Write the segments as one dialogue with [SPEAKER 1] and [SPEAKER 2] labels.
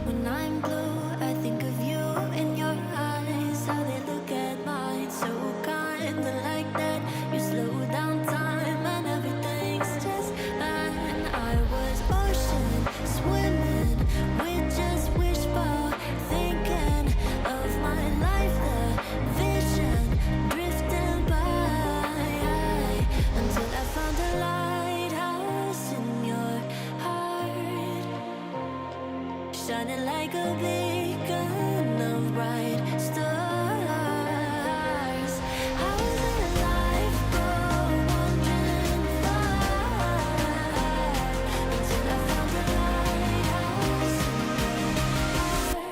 [SPEAKER 1] When I'm blue, I think of you in your eyes, how they look at mine, so kinda like that. You slow down time and everything's just fine. I was ocean swimming with just wishful thinking of my life, the vision drifting by, until I found a lighthouse in your heart, shining like a beacon of bright stars. I was alive, wandering far, until I found a lighthouse in your heart,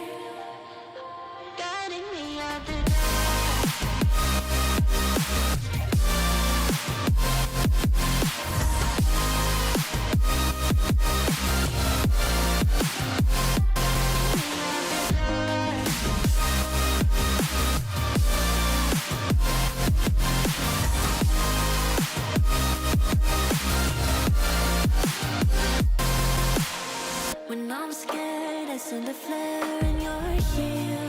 [SPEAKER 1] guiding me out the dark. When I'm scared, I send a flare and you're here.